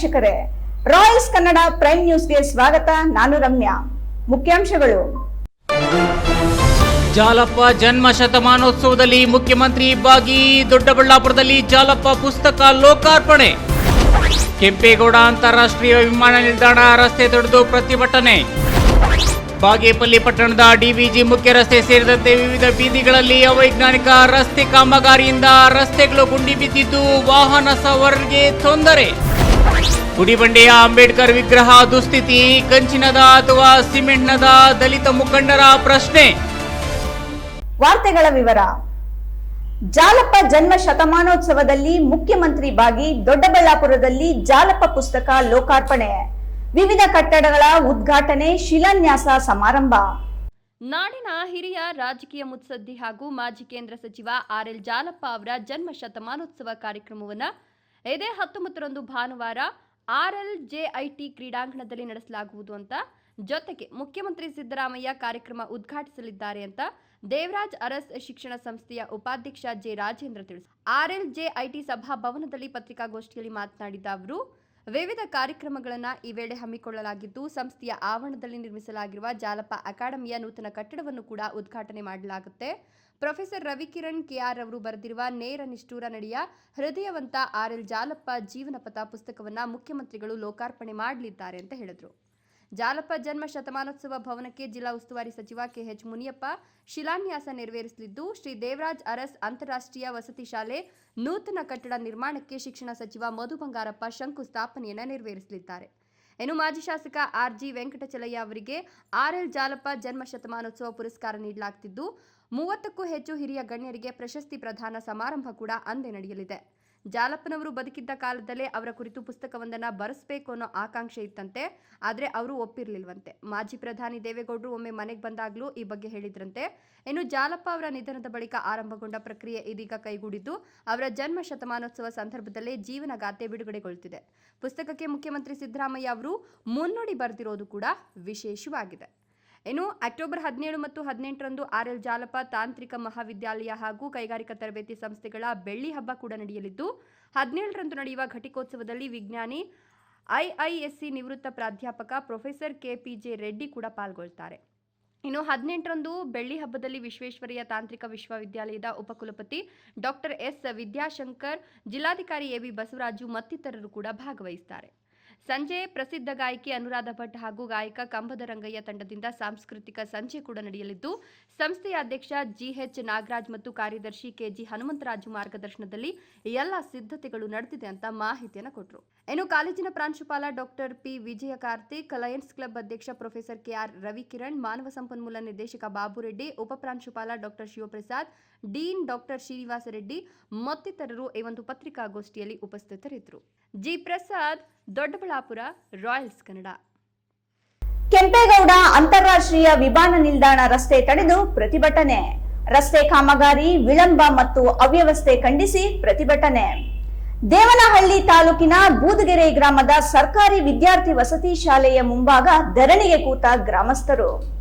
ವೀಕ್ಷಕರೇ, Royals Kannada prime ನ್ಯೂಸ್ಗೆ ಸ್ವಾಗತ. ನಾನು ರಮ್ಯಾ. ಮುಖ್ಯಾಂಶಗಳು. ಜಾಲಪ್ಪ ಜನ್ಮ ಶತಮಾನೋತ್ಸವದಲ್ಲಿ ಮುಖ್ಯಮಂತ್ರಿ ಭಾಗಿ. ದೊಡ್ಡಬಳ್ಳಾಪುರದಲ್ಲಿ ಜಾಲಪ್ಪ ಪುಸ್ತಕ ಲೋಕಾರ್ಪಣೆ. ಕೆಂಪೇಗೌಡ ಅಂತಾರಾಷ್ಟ್ರೀಯ ವಿಮಾನ ನಿಲ್ದಾಣ ರಸ್ತೆ ತಡೆದು ಪ್ರತಿಭಟನೆ. ಬಾಗೇಪಲ್ಲಿ ಪಟ್ಟಣದ ಡಿವಿಜಿ ಮುಖ್ಯ ರಸ್ತೆ ಸೇರಿದಂತೆ ವಿವಿಧ ಬೀದಿಗಳಲ್ಲಿ ಅವೈಜ್ಞಾನಿಕ ರಸ್ತೆ ಕಾಮಗಾರಿಯಿಂದ ರಸ್ತೆಗಳು ಗುಂಡಿ ಬಿದ್ದಿದ್ದು ವಾಹನ ಸವಾರರಿಗೆ ತೊಂದರೆ. ಗುಡಿಬಂಡೆಯ ಅಂಬೇಡ್ಕರ್ ವಿಗ್ರಹ ದುಸ್ಥಿತಿ, ಕಂಚಿನದ ಅಥವಾ ಸಿಮೆಂಟ್ನದ? ದಲಿತ ಮುಖಂಡರ ಪ್ರಶ್ನೆ. ವಾರ್ತೆಗಳ ವಿವರ. ಜಾಲಪ್ಪ ಜನ್ಮ ಶತಮಾನೋತ್ಸವದಲ್ಲಿ ಮುಖ್ಯಮಂತ್ರಿ ಭಾಗಿ. ದೊಡ್ಡಬಳ್ಳಾಪುರದಲ್ಲಿ ಜಾಲಪ್ಪ ಪುಸ್ತಕ ಲೋಕಾರ್ಪಣೆ. ವಿವಿಧ ಕಟ್ಟಡಗಳ ಉದ್ಘಾಟನೆ, ಶಿಲಾನ್ಯಾಸ ಸಮಾರಂಭ. ನಾಡಿನ ಹಿರಿಯ ರಾಜಕೀಯ ಮುತ್ಸದ್ದಿ ಹಾಗೂ ಮಾಜಿ ಕೇಂದ್ರ ಸಚಿವ ಆರ್.ಎಲ್. ಜಾಲಪ್ಪ ಅವರ ಜನ್ಮ ಶತಮಾನೋತ್ಸವ ಕಾರ್ಯಕ್ರಮವನ್ನು ಇದೇ 19ರಂದು ಭಾನುವಾರ RLJIT ಕ್ರೀಡಾಂಗಣದಲ್ಲಿ ನಡೆಸಲಾಗುವುದು ಅಂತ, ಜೊತೆಗೆ ಮುಖ್ಯಮಂತ್ರಿ ಸಿದ್ದರಾಮಯ್ಯ ಕಾರ್ಯಕ್ರಮ ಉದ್ಘಾಟಿಸಲಿದ್ದಾರೆ ಅಂತ ದೇವರಾಜ್ ಅರಸ್ ಶಿಕ್ಷಣ ಸಂಸ್ಥೆಯ ಉಪಾಧ್ಯಕ್ಷ ಜೆ. ರಾಜೇಂದ್ರ ತಿಳಿಸಿದರು. RLJIT ಸಭಾಭವನದಲ್ಲಿ ಪತ್ರಿಕಾಗೋಷ್ಠಿಯಲ್ಲಿ ಮಾತನಾಡಿದ ಅವರು, ವಿವಿಧ ಕಾರ್ಯಕ್ರಮಗಳನ್ನು ಈ ವೇಳೆ ಹಮ್ಮಿಕೊಳ್ಳಲಾಗಿದ್ದು, ಸಂಸ್ಥೆಯ ಆವರಣದಲ್ಲಿ ನಿರ್ಮಿಸಲಾಗಿರುವ ಜಾಲಪ್ಪ ಅಕಾಡೆಮಿಯ ನೂತನ ಕಟ್ಟಡವನ್ನು ಕೂಡ ಉದ್ಘಾಟನೆ ಮಾಡಲಾಗುತ್ತೆ. ಪ್ರೊಫೆಸರ್ ರವಿಕಿರಣ್ KR ಅವರು ಬರೆದಿರುವ ನೇರ ನಿಷ್ಠೂರ ನಡೆಯ ಹೃದಯವಂತ RL ಜಾಲಪ್ಪ ಜೀವನ ಪಥ ಪುಸ್ತಕವನ್ನು ಮುಖ್ಯಮಂತ್ರಿಗಳು ಲೋಕಾರ್ಪಣೆ ಮಾಡಲಿದ್ದಾರೆ ಅಂತ ಹೇಳಿದರು. ಜಾಲಪ್ಪ ಜನ್ಮ ಶತಮಾನೋತ್ಸವ ಭವನಕ್ಕೆ ಜಿಲ್ಲಾ ಉಸ್ತುವಾರಿ ಸಚಿವ KH ಮುನಿಯಪ್ಪ ಶಿಲಾನ್ಯಾಸ ನೆರವೇರಿಸಲಿದ್ದು, ಶ್ರೀ ದೇವರಾಜ್ ಅರಸ್ ಅಂತಾರಾಷ್ಟ್ರೀಯ ವಸತಿ ಶಾಲೆ ನೂತನ ಕಟ್ಟಡ ನಿರ್ಮಾಣಕ್ಕೆ ಶಿಕ್ಷಣ ಸಚಿವ ಮಧು ಬಂಗಾರಪ್ಪ ಶಂಕುಸ್ಥಾಪನೆಯನ್ನು ನೆರವೇರಿಸಲಿದ್ದಾರೆ. ಇನ್ನು ಮಾಜಿ ಶಾಸಕ RG ವೆಂಕಟಚಲಯ್ಯ ಅವರಿಗೆ RL ಜಾಲಪ್ಪ ಜನ್ಮ ಶತಮಾನೋತ್ಸವ ಪುರಸ್ಕಾರ ನೀಡಲಾಗುತ್ತಿದ್ದು, 30ಕ್ಕೂ ಹೆಚ್ಚು ಹಿರಿಯ ಗಣ್ಯರಿಗೆ ಪ್ರಶಸ್ತಿ ಪ್ರದಾನ ಸಮಾರಂಭ ಕೂಡ ಅಂದೇ ನಡೆಯಲಿದೆ. ಜಾಲಪ್ಪನವರು ಬದುಕಿದ್ದ ಕಾಲದಲ್ಲೇ ಅವರ ಕುರಿತು ಪುಸ್ತಕವೊಂದನ್ನು ಬರೆಸಬೇಕು ಅನ್ನೋ ಆಕಾಂಕ್ಷೆ ಇತ್ತಂತೆ. ಆದರೆ ಅವರು ಒಪ್ಪಿರಲಿಲ್ವಂತೆ. ಮಾಜಿ ಪ್ರಧಾನಿ ದೇವೇಗೌಡರು ಒಮ್ಮೆ ಮನೆಗೆ ಬಂದಾಗಲೂ ಈ ಬಗ್ಗೆ ಹೇಳಿದ್ರಂತೆ. ಇನ್ನು ಜಾಲಪ್ಪ ಅವರ ನಿಧನದ ಬಳಿಕ ಆರಂಭಗೊಂಡ ಪ್ರಕ್ರಿಯೆ ಇದೀಗ ಕೈಗೂಡಿದ್ದು, ಅವರ ಜನ್ಮ ಶತಮಾನೋತ್ಸವ ಸಂದರ್ಭದಲ್ಲೇ ಜೀವನಗಾಥೆ ಬಿಡುಗಡೆಗೊಳ್ಳುತ್ತಿದೆ. ಪುಸ್ತಕಕ್ಕೆ ಮುಖ್ಯಮಂತ್ರಿ ಸಿದ್ದರಾಮಯ್ಯ ಅವರು ಮುನ್ನುಡಿ ಬರೆದಿರೋದು ಕೂಡ ವಿಶೇಷವಾಗಿದೆ. ಇನ್ನು ಅಕ್ಟೋಬರ್ 17 ಮತ್ತು 18ರಂದು RL ಜಾಲಪ್ಪ ತಾಂತ್ರಿಕ ಮಹಾವಿದ್ಯಾಲಯ ಹಾಗೂ ಕೈಗಾರಿಕಾ ತರಬೇತಿ ಸಂಸ್ಥೆಗಳ ಬೆಳ್ಳಿ ಹಬ್ಬ ಕೂಡ ನಡೆಯಲಿದ್ದು, 17ರಂದು ನಡೆಯುವ ಘಟಿಕೋತ್ಸವದಲ್ಲಿ ವಿಜ್ಞಾನಿ IISc ನಿವೃತ್ತ ಪ್ರಾಧ್ಯಾಪಕ ಪ್ರೊಫೆಸರ್ KPJ ರೆಡ್ಡಿ ಕೂಡ ಪಾಲ್ಗೊಳ್ಳುತ್ತಾರೆ. ಇನ್ನು 18ರಂದು ಬೆಳ್ಳಿ ಹಬ್ಬದಲ್ಲಿ ವಿಶ್ವೇಶ್ವರಯ್ಯ ತಾಂತ್ರಿಕ ವಿಶ್ವವಿದ್ಯಾಲಯದ ಉಪಕುಲಪತಿ ಡಾಕ್ಟರ್ S ವಿದ್ಯಾಶಂಕರ್, ಜಿಲ್ಲಾಧಿಕಾರಿ AV ಬಸವರಾಜು ಮತ್ತಿತರರು ಕೂಡ ಭಾಗವಹಿಸುತ್ತಾರೆ. ಸಂಜೆ ಪ್ರಸಿದ್ಧ ಗಾಯಕಿ ಅನುರಾಧ ಭಟ್ ಹಾಗೂ ಗಾಯಕ ಕಂಬದ ರಂಗಯ್ಯ ತಂಡದಿಂದ ಸಾಂಸ್ಕೃತಿಕ ಸಂಜೆ ಕೂಡ ನಡೆಯಲಿದ್ದು, ಸಂಸ್ಥೆಯ ಅಧ್ಯಕ್ಷ GH ನಾಗರಾಜ್ ಮತ್ತು ಕಾರ್ಯದರ್ಶಿ KG ಹನುಮಂತರಾಜು ಮಾರ್ಗದರ್ಶನದಲ್ಲಿ ಎಲ್ಲ ಸಿದ್ಧತೆಗಳು ನಡೆದಿದೆ ಅಂತ ಮಾಹಿತಿಯನ್ನು ಕೊಟ್ಟರು. ಇನ್ನು ಕಾಲೇಜಿನ ಪ್ರಾಂಶುಪಾಲ ಡಾಕ್ಟರ್ P ವಿಜಯ ಕಾರ್ತಿಕ್, ಲಯನ್ಸ್ ಕ್ಲಬ್ ಅಧ್ಯಕ್ಷ ಪ್ರೊಫೆಸರ್ KR ರವಿಕಿರಣ್, ಮಾನವ ಸಂಪನ್ಮೂಲ ನಿರ್ದೇಶಕ ಬಾಬು ರೆಡ್ಡಿ, ಉಪ ಪ್ರಾಂಶುಪಾಲ doctor Shivaprasad, dean doctor Srinivasa Reddy ಮತ್ತಿತರರು ಈ ಒಂದು ಪತ್ರಿಕಾಗೋಷ್ಠಿಯಲ್ಲಿ ಉಪಸ್ಥಿತರಿದ್ದರು. G. ಪ್ರಸಾದ್, ದೊಡ್ಡಬಳ್ಳಾಪುರ, ರಾಯಲ್ಸ್ ಕನ್ನಡ. ಕೆಂಪೇಗೌಡ ಅಂತಾರಾಷ್ಟ್ರೀಯ ವಿಮಾನ ನಿಲ್ದಾಣ ರಸ್ತೆ ತಡೆದು ಪ್ರತಿಭಟನೆ. ರಸ್ತೆ ಕಾಮಗಾರಿ ವಿಳಂಬ ಮತ್ತು ಅವ್ಯವಸ್ಥೆ ಖಂಡಿಸಿ ಪ್ರತಿಭಟನೆ. ದೇವನಹಳ್ಳಿ ತಾಲೂಕಿನ ಬೂದಗೆರೆ ಗ್ರಾಮದ ಸರ್ಕಾರಿ ವಿದ್ಯಾರ್ಥಿ ವಸತಿ ಶಾಲೆಯ ಮುಂಭಾಗ ಧರಣಿಗೆ ಕೂತ ಗ್ರಾಮಸ್ಥರು.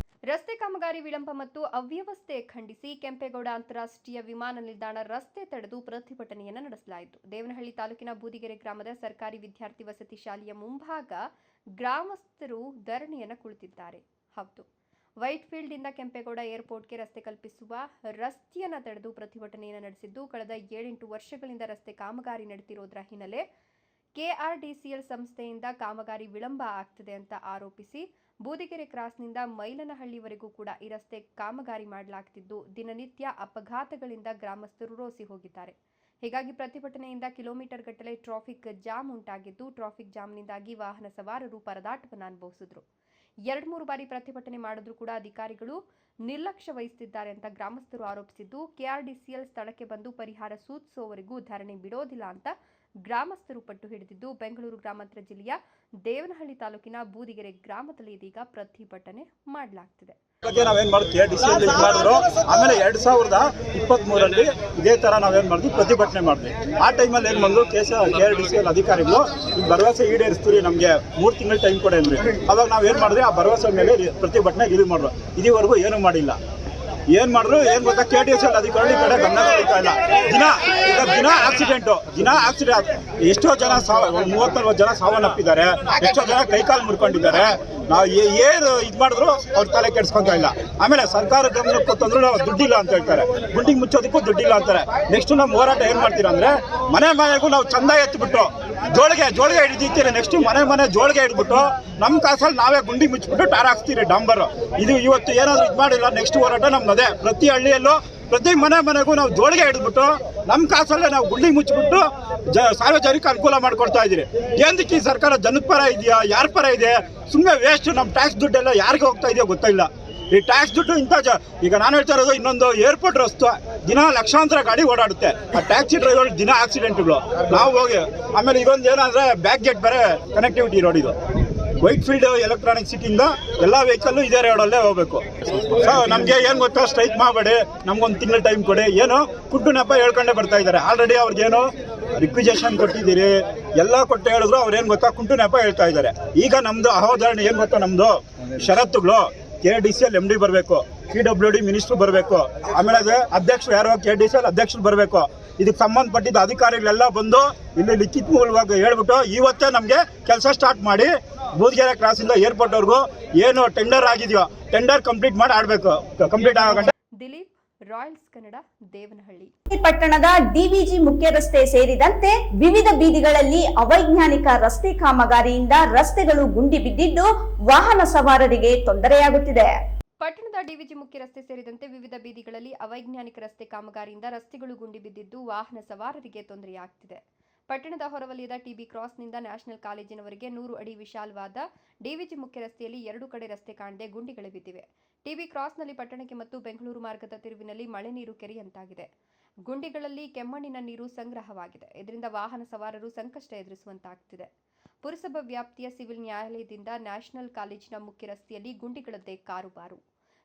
ರಸ್ತೆ ಕಾಮಗಾರಿ ವಿಳಂಬ ಮತ್ತು ಅವ್ಯವಸ್ಥೆ ಖಂಡಿಸಿ ಕೆಂಪೇಗೌಡ ಅಂತಾರಾಷ್ಟ್ರೀಯ ವಿಮಾನ ನಿಲ್ದಾಣ ರಸ್ತೆ ತಡೆದು ಪ್ರತಿಭಟನೆಯನ್ನು ನಡೆಸಲಾಯಿತು. ದೇವನಹಳ್ಳಿ ತಾಲೂಕಿನ ಬೂದಿಗೆರೆ ಗ್ರಾಮದ ಸರ್ಕಾರಿ ವಿದ್ಯಾರ್ಥಿ ವಸತಿ ಶಾಲೆಯ ಮುಂಭಾಗ ಗ್ರಾಮಸ್ಥರು ಧರಣಿಯನ್ನು ಕುಳಿತಿದ್ದಾರೆ. ಹೌದು, ವೈಟ್ಫೀಲ್ಡ್ ಇಂದ ಕೆಂಪೇಗೌಡ ಏರ್ಪೋರ್ಟ್ಗೆ ರಸ್ತೆ ಕಲ್ಪಿಸುವ ರಸ್ತೆಯನ್ನು ತಡೆದು ಪ್ರತಿಭಟನೆಯನ್ನು ನಡೆಸಿದ್ದು, ಕಳೆದ 7-8 ವರ್ಷಗಳಿಂದ ರಸ್ತೆ ಕಾಮಗಾರಿ ನಡೆದಿರೋದರ ಹಿನ್ನೆಲೆ KRDCL ಸಂಸ್ಥೆಯಿಂದ ಕಾಮಗಾರಿ ವಿಳಂಬ ಆಗ್ತಿದೆ ಅಂತ ಆರೋಪಿಸಿ ಬೂದಿಗೆರೆ ಕ್ರಾಸ್ನಿಂದ ಮೈಲನಹಳ್ಳಿವರೆಗೂ ಕೂಡ ಈ ರಸ್ತೆ ಕಾಮಗಾರಿ ಮಾಡಲಾಗ್ತಿದ್ದು, ದಿನನಿತ್ಯ ಅಪಘಾತಗಳಿಂದ ಗ್ರಾಮಸ್ಥರು ರೋಸಿ ಹೋಗಿದ್ದಾರೆ. ಹೀಗಾಗಿ ಪ್ರತಿಭಟನೆಯಿಂದ ಕಿಲೋಮೀಟರ್ ಗಟ್ಟಲೆ ಟ್ರಾಫಿಕ್ ಜಾಮ್ ಉಂಟಾಗಿದ್ದು, ಟ್ರಾಫಿಕ್ ಜಾಮ್ನಿಂದಾಗಿ ವಾಹನ ಸವಾರರು ಪರದಾಟವನ್ನು ಅನುಭವಿಸಿದ್ರು. 2-3 ಬಾರಿ ಪ್ರತಿಭಟನೆ ಮಾಡಿದ್ರೂ ಕೂಡ ಅಧಿಕಾರಿಗಳು ನಿರ್ಲಕ್ಷ್ಯ ವಹಿಸುತ್ತಿದ್ದಾರೆ ಅಂತ ಗ್ರಾಮಸ್ಥರು ಆರೋಪಿಸಿದ್ದು, KRDCL ಸ್ಥಳಕ್ಕೆ ಬಂದು ಪರಿಹಾರ ಸೂಚಿಸುವವರೆಗೂ ಧರಣಿ ಬಿಡೋದಿಲ್ಲ ಅಂತ ಗ್ರಾಮಸ್ಥರು ಪಟ್ಟು ಹಿಡಿದಿದ್ದು, ಬೆಂಗಳೂರು ಗ್ರಾಮಾಂತರ ಜಿಲ್ಲೆಯ ದೇವನಹಳ್ಳಿ ತಾಲೂಕಿನ ಬೂದಿಗೆರೆ ಗ್ರಾಮದಲ್ಲಿ ಇದೀಗ ಪ್ರತಿಭಟನೆ ಮಾಡಲಾಗ್ತಿದೆ. ನಾವೇನ್ ಮಾಡಿದ್ವಿ ಆಮೇಲೆ 2023ರಲ್ಲಿ ಇದೇ ತರ ನಾವೇನ್ ಮಾಡಿದ್ವಿ ಪ್ರತಿಭಟನೆ ಮಾಡಿದ್ವಿ. ಆ ಟೈಮಲ್ಲಿ ಏನ್ ಬಂದ್ರು KRDCL ಅಧಿಕಾರಿಗಳು ಈ ಭರವಸೆ ಈಡೇರಿಸ್ತೀವಿ, ನಮ್ಗೆ 3 ತಿಂಗಳು ಟೈಮ್ ಕೊಡಿ ಅಂದ್ರಿ. ಅವಾಗ ನಾವೇನ್ ಮಾಡಿದ್ವಿ, ಆ ಭರವಸೆ ಮೇಲೆ ಪ್ರತಿಭಟನೆ ಇದು ಮಾಡಿದ್ರು. ಇದುವರೆಗೂ ಏನು ಮಾಡಿಲ್ಲ. ಏನ್ ಮಾಡಿದ್ರು ಏನ್ ಗೊತ್ತಾ, KTS ಅಧಿಕಾರಿ ಕಡೆ ಗಮನ ಕೊಡ್ತಾ ಇಲ್ಲ. ದಿನ ಆಕ್ಸಿಡೆಂಟ್ ಎಷ್ಟೋ ಜನ 30-40 ಜನ ಸಾವನ್ನಪ್ಪಿದ್ದಾರೆ, ಎಷ್ಟೋ ಜನ ಕೈಕಾಲು ಮುರ್ಕೊಂಡಿದ್ದಾರೆ. ನಾವು ಏನು ಇದು ಮಾಡಿದ್ರು ಅವ್ರ ತಲೆ ಕೆಡ್ಸ್ಕೊಂತ ಇಲ್ಲ. ಆಮೇಲೆ ಸರ್ಕಾರ ಗಮನಕ್ಕೆ ತಂದ್ರು ನಾವು ದುಡ್ಡಿಲ್ಲ ಅಂತ ಹೇಳ್ತಾರೆ, ಗುಂಡಿಗೆ ಮುಚ್ಚೋದಕ್ಕೂ ದುಡ್ಡಿಲ್ಲ ಅಂತಾರೆ. ನೆಕ್ಸ್ಟ್ ನಮ್ಮ ಹೋರಾಟ ಏನ್ ಮಾಡ್ತೀರಾ ಅಂದ್ರೆ, ಮನೆಗೂ ನಾವು ಚಂದ ಎತ್ಬಿಟ್ಟು ಜೋಳಿಗೆ ಹಿಡಿದಿರ್ತೀರಿ. ನೆಕ್ಸ್ಟ್ ಮನೆ ಜೋಳಿಗೆ ಹಿಡ್ಬಿಟ್ಟು ನಮ್ಮ ಕಾಸಲ್ಲಿ ನಾವೇ ಗುಂಡಿ ಮುಚ್ಚಿಬಿಟ್ಟು ಟಾರ್ ಹಾಕ್ತೀರಿ ಡಂಬರ್. ಇದು ಇವತ್ತು ಏನಾದ್ರು ಇದು ಮಾಡಿಲ್ಲ, ನೆಕ್ಸ್ಟ್ ಹೋರಾಟ ನಮ್ಮದೇ. ಪ್ರತಿ ಹಳ್ಳಿಯಲ್ಲೂ ಪ್ರತಿ ಮನೆಗೂ ನಾವು ಜೋಳಿಗೆ ಹಿಡಿದ್ಬಿಟ್ಟು ನಮ್ಮ ಕಾಸಲ್ಲೇ ನಾವು ಗುಂಡಿ ಮುಚ್ಚಿಬಿಟ್ಟು ಸಾರ್ವಜನಿಕ ಅನುಕೂಲ ಮಾಡ್ಕೊಡ್ತಾ ಇದ್ದೀರಿ. ಏನಕ್ಕೆ ಈ ಸರ್ಕಾರ ಜನದ ಪರ ಇದೆಯಾ, ಯಾರ ಪರ ಇದೆ? ಸುಮ್ಮನೆ ವೇಸ್ಟ್. ನಮ್ಮ ಟ್ಯಾಕ್ಸ್ ದುಡ್ಡೆಲ್ಲ ಯಾರಿಗೆ ಹೋಗ್ತಾ ಇದೆಯೋ ಗೊತ್ತಿಲ್ಲ. ಈ ಟ್ಯಾಕ್ಸ್ ದುಡ್ಡು ಇಂಥ ಈಗ ನಾನು ಹೇಳ್ತಾ ಇರೋದು, ಇನ್ನೊಂದು ಏರ್ಪೋರ್ಟ್ ರಸ್ತೆ ದಿನ ಲಕ್ಷಾಂತರ ಗಾಡಿ ಓಡಾಡುತ್ತೆ. ಆ ಟ್ಯಾಕ್ಸಿ ಡ್ರೈವರ್ ದಿನ ಆಕ್ಸಿಡೆಂಟ್ಗಳು ನಾವು ಹೋಗಿ. ಆಮೇಲೆ ಇದೊಂದು ಏನಂದ್ರೆ ಬ್ಯಾಕ್ ಗೇಟ್ ಬೇರೆ ಕನೆಕ್ಟಿವಿಟಿ ರೋಡ್ ಇದು. ವೈಟ್ ಫೀಲ್ಡ್ ಎಲೆಕ್ಟ್ರಾನಿಕ್ ಸಿಟಿಯಿಂದ ಎಲ್ಲ ವೆಹಿಕಲ್ಲು ಇದೇ ರೋಡಲ್ಲೇ ಹೋಗಬೇಕು. ಸೊ ನಮಗೆ ಏನು ಗೊತ್ತಾ, ಸ್ಟ್ರೈಕ್ ಮಾಡಬೇಡಿ, ನಮ್ಗೊಂದು ತಿಂಗಳ ಟೈಮ್ ಕೊಡಿ. ಏನೋ ಕುಡ್ಡು ನೆಪ ಹೇಳ್ಕೊಂಡೇ ಬರ್ತಾ ಇದ್ದಾರೆ. ಆಲ್ರೆಡಿ ಅವ್ರಿಗೇನು ರಿಕ್ವಿಜೇಷನ್ ಕೊಟ್ಟಿದ್ದೀರಿ, ಎಲ್ಲ ಕೊಟ್ಟು ಹೇಳಿದ್ರು ಅವ್ರೇನು ಗೊತ್ತಾ, ಕುಂಟು ನೆಪ ಹೇಳ್ತಾ ಇದ್ದಾರೆ. ಈಗ ನಮ್ಮದು ಅವಧಾರಣೆ ಏನು ಗೊತ್ತಾ, ನಮ್ಮದು ಷರತ್ತುಗಳು KDCL MD ಬರಬೇಕು, PWD ಮಿನಿಸ್ಟ್ರು ಬರಬೇಕು, ಆಮೇಲೆ ಅದೇ ಅಧ್ಯಕ್ಷರು ಯಾರೋ KDCL ಅಧ್ಯಕ್ಷರು ಬರಬೇಕು. ಇದಕ್ಕೆ ಸಂಬಂಧಪಟ್ಟಿದ್ದ ಅಧಿಕಾರಿಗಳೆಲ್ಲ ಬಂದು ಇಲ್ಲಿ ಲಿಖಿತ ಮೂಲವಾಗಿ ಹೇಳ್ಬಿಟ್ಟು ಇವತ್ತೇ ನಮಗೆ ಕೆಲಸ ಸ್ಟಾರ್ಟ್ ಮಾಡಿ ಬೂದ್ಗೆರೆ ಕ್ರಾಸಿಂದ ಏರ್ಪೋರ್ಟ್ವರೆಗೂ ಏನು ಟೆಂಡರ್ ಆಗಿದೆಯೋ ಟೆಂಡರ್ ಕಂಪ್ಲೀಟ್ ಮಾಡಿ ಆಡಬೇಕು. ಕಂಪ್ಲೀಟ್ ಆಗೋ ದಿಲೀಪ್, ರಾಯಲ್ಸ್ ಕನ್ನಡ, ದೇವನಹಳ್ಳಿ. ಪಟ್ಟಣದ DVG ಮುಖ್ಯ ರಸ್ತೆ ಸೇರಿದಂತೆ ವಿವಿಧ ಬೀದಿಗಳಲ್ಲಿ ಅವೈಜ್ಞಾನಿಕ ರಸ್ತೆ ಕಾಮಗಾರಿಯಿಂದ ರಸ್ತೆಗಳು ಗುಂಡಿ ಬಿದ್ದಿದ್ದು ವಾಹನ ಸವಾರರಿಗೆ ತೊಂದರೆಯಾಗುತ್ತಿದೆ. ಪಟ್ಟಣದ DVG ಮುಖ್ಯ ರಸ್ತೆ ಸೇರಿದಂತೆ ವಿವಿಧ ಬೀದಿಗಳಲ್ಲಿ ಅವೈಜ್ಞಾನಿಕ ರಸ್ತೆ ಕಾಮಗಾರಿಯಿಂದ ರಸ್ತೆಗಳು ಗುಂಡಿ ಬಿದ್ದಿದ್ದು ವಾಹನ ಸವಾರರಿಗೆ ತೊಂದರೆಯಾಗುತ್ತಿದೆ. ಪಟ್ಟಣದ ಹೊರವಲಯದ TB ಕ್ರಾಸ್ನಿಂದ ನ್ಯಾಷನಲ್ ಕಾಲೇಜಿನವರೆಗೆ 100 ಅಡಿ ವಿಶಾಲವಾದ DVG ಮುಖ್ಯ ರಸ್ತೆಯಲ್ಲಿ 2 ಕಡೆ ರಸ್ತೆ ಕಾಣದೆ ಗುಂಡಿಗಳು ಬಿದ್ದಿವೆ. TB ಕ್ರಾಸ್ನಲ್ಲಿ ಪಟ್ಟಣಕ್ಕೆ ಮತ್ತು ಬೆಂಗಳೂರು ಮಾರ್ಗದ ತಿರುವಿನಲ್ಲಿ ಮಳೆ ನೀರು ಕೆರೆಯಂತಾಗಿದೆ. ಗುಂಡಿಗಳಲ್ಲಿ ಕೆಮ್ಮಣ್ಣಿನ ನೀರು ಸಂಗ್ರಹವಾಗಿದೆ. ಇದರಿಂದ ವಾಹನ ಸವಾರರು ಸಂಕಷ್ಟ ಎದುರಿಸುವಂತಾಗುತ್ತಿದೆ. ಪುರಸಭಾ ವ್ಯಾಪ್ತಿಯ ಸಿವಿಲ್ ನ್ಯಾಯಾಲಯದಿಂದ ನ್ಯಾಷನಲ್ ಕಾಲೇಜಿನ ಮುಖ್ಯ ರಸ್ತೆಯಲ್ಲಿ ಗುಂಡಿಗಳದ್ದೇ ಕಾರುಬಾರು.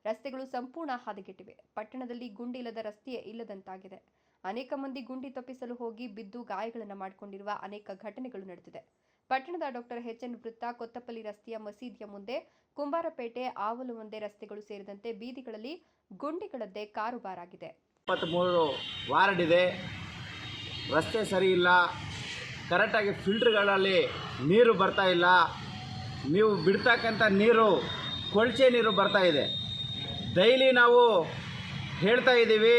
ರಸ್ತೆಗಳು ಸಂಪೂರ್ಣ ಹದಗೆಟ್ಟಿವೆ. ಪಟ್ಟಣದಲ್ಲಿ ಗುಂಡಿಲ್ಲದ ರಸ್ತೆಯೇ ಇಲ್ಲದಂತಾಗಿದೆ. ಅನೇಕ ಮಂದಿ ಗುಂಡಿ ತಪ್ಪಿಸಲು ಹೋಗಿ ಬಿದ್ದು ಗಾಯಗಳನ್ನು ಮಾಡಿಕೊಂಡಿರುವ ಅನೇಕ ಘಟನೆಗಳು ನಡೆದಿದೆ. ಪಟ್ಟಣದ ಡಾಕ್ಟರ್ HN ವೃತ್ತ, ಕೊತ್ತಪಲ್ಲಿ ರಸ್ತೆಯ ಮಸೀದಿಯ ಮುಂದೆ, ಕುಂಬಾರಪೇಟೆ, ಆವಲುವಂದೆ ರಸ್ತೆಗಳು ಸೇರಿದಂತೆ ಬೀದಿಗಳಲ್ಲಿ ಗುಂಡಿಗಳದ್ದೇ ಕಾರುಬಾರಾಗಿದೆ. 23 ವಾರ್ಡ್ ಇದೆ, ರಸ್ತೆ ಸರಿ ಇಲ್ಲ, ಕರೆಕ್ಟಾಗಿ ಫಿಲ್ಟ್ರ್ಗಳಲ್ಲಿ ನೀರು ಬರ್ತಾ ಇಲ್ಲ. ನೀವು ಬಿಡ್ತಕ್ಕಂಥ ನೀರು ಕೊಳಚೆ ನೀರು ಬರ್ತಾ ಇದೆ. ಡೈಲಿ ನಾವು ಹೇಳ್ತಾ ಇದ್ದೀವಿ,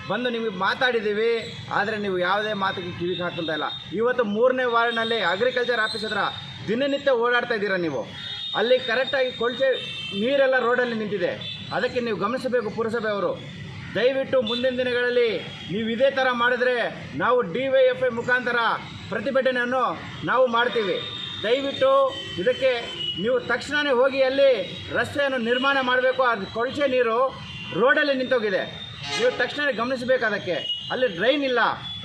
ಬಂದು ನಿಮಗೆ ಮಾತಾಡಿದ್ದೀವಿ, ಆದರೆ ನೀವು ಯಾವುದೇ ಮಾತಿಗೆ ಕಿವಿಗೆ ಹಾಕ್ತಾ ಇಲ್ಲ. ಇವತ್ತು 3ನೇ ವಾರ್ಡ್ನಲ್ಲಿ ಅಗ್ರಿಕಲ್ಚರ್ ಆಫೀಸ್ ಹತ್ರ ದಿನನಿತ್ಯ ಓಡಾಡ್ತಾ ಇದ್ದೀರಾ ನೀವು. ಅಲ್ಲಿ ಕರೆಕ್ಟಾಗಿ ಕೊಳಚೆ ನೀರೆಲ್ಲ ರೋಡಲ್ಲಿ ನಿಂತಿದೆ. ಅದಕ್ಕೆ ನೀವು ಗಮನಿಸಬೇಕು ಪುರಸಭೆಯವರು. ದಯವಿಟ್ಟು ಮುಂದಿನ ದಿನಗಳಲ್ಲಿ ನೀವು ಇದೇ ಥರ ಮಾಡಿದರೆ ನಾವು DYFI ಮುಖಾಂತರ ಪ್ರತಿಭಟನೆಯನ್ನು ನಾವು ಮಾಡ್ತೀವಿ. ದಯವಿಟ್ಟು ಇದಕ್ಕೆ ನೀವು ತಕ್ಷಣವೇ ಹೋಗಿ ಅಲ್ಲಿ ರಸ್ತೆಯನ್ನು ನಿರ್ಮಾಣ ಮಾಡಬೇಕು. ಅದು ಕೊಳಚೆ ನೀರು ರೋಡಲ್ಲಿ ನಿಂತೋಗಿದೆ, ನೀವು ತಕ್ಷಣ ಗಮನಿಸಬೇಕು. ಅದಕ್ಕೆ ಅಲ್ಲಿ ಡ್ರೈನ್ ಇಲ್ಲ,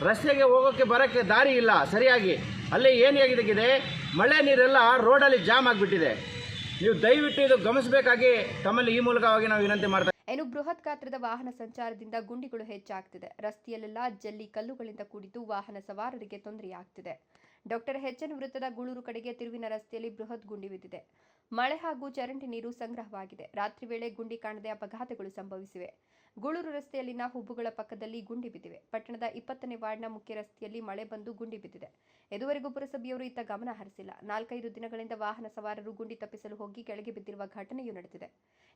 ರಸ್ತೆಗೆ ಹೋಗೋಕ್ಕೆ ಬರೋಕ್ಕೆ ದಾರಿ ಇಲ್ಲ ಸರಿಯಾಗಿ. ಅಲ್ಲಿ ಏನಾಗಿದೆ, ಮಳೆ ನೀರೆಲ್ಲ ರೋಡಲ್ಲಿ ಜಾಮ್ ಆಗಿಬಿಟ್ಟಿದೆ. ನೀವು ದಯವಿಟ್ಟು ಇದು ಗಮನಿಸಬೇಕಾಗಿ ತಮ್ಮಲ್ಲಿ ಈ ಮೂಲಕವಾಗಿ ನಾವು ವಿನಂತಿ ಮಾಡ್ತಾ. ಇನ್ನು ಬೃಹತ್ ಗಾತ್ರದ ವಾಹನ ಸಂಚಾರದಿಂದ ಗುಂಡಿಗಳು ಹೆಚ್ಚಾಗ್ತಿದೆ. ರಸ್ತೆಯಲ್ಲೆಲ್ಲ ಜಲ್ಲಿ ಕಲ್ಲುಗಳಿಂದ ಕೂಡಿದ್ದು ವಾಹನ ಸವಾರರಿಗೆ ತೊಂದರೆಯಾಗ್ತಿದೆ. ಡಾಕ್ಟರ್ HN ವೃತ್ತದ ಗೂಳೂರು ಕಡೆಗೆ ತಿರುವಿನ ರಸ್ತೆಯಲ್ಲಿ ಬೃಹತ್ ಗುಂಡಿ ಬಿದ್ದಿದೆ. ಮಳೆ ಹಾಗೂ ಚರಂಡಿ ನೀರು ಸಂಗ್ರಹವಾಗಿದೆ. ರಾತ್ರಿ ವೇಳೆ ಗುಂಡಿ ಕಾಣದೆ ಅಪಘಾತಗಳು ಸಂಭವಿಸಿವೆ. ಗೂಳೂರು ರಸ್ತೆಯಲ್ಲಿನ ಹುಬ್ಬುಗಳ ಪಕ್ಕದಲ್ಲಿ ಗುಂಡಿ ಬಿದ್ದಿವೆ. ಪಟ್ಟಣದ 20ನೇ ವಾರ್ಡ್ನ ಮುಖ್ಯ ರಸ್ತೆಯಲ್ಲಿ ಮಳೆ ಬಂದು ಗುಂಡಿ ಬಿದ್ದಿದೆ. ಇದುವರೆಗೂ ಪುರಸಭೆಯವರು ಇತ್ತ ಗಮನ ಹರಿಸಿಲ್ಲ. 4-5 ದಿನಗಳಿಂದ ವಾಹನ ಸವಾರರು ಗುಂಡಿ ತಪ್ಪಿಸಲು ಹೋಗಿ ಕೆಳಗೆ ಬಿದ್ದಿರುವ ಘಟನೆಯೂ ನಡೆದಿದೆ.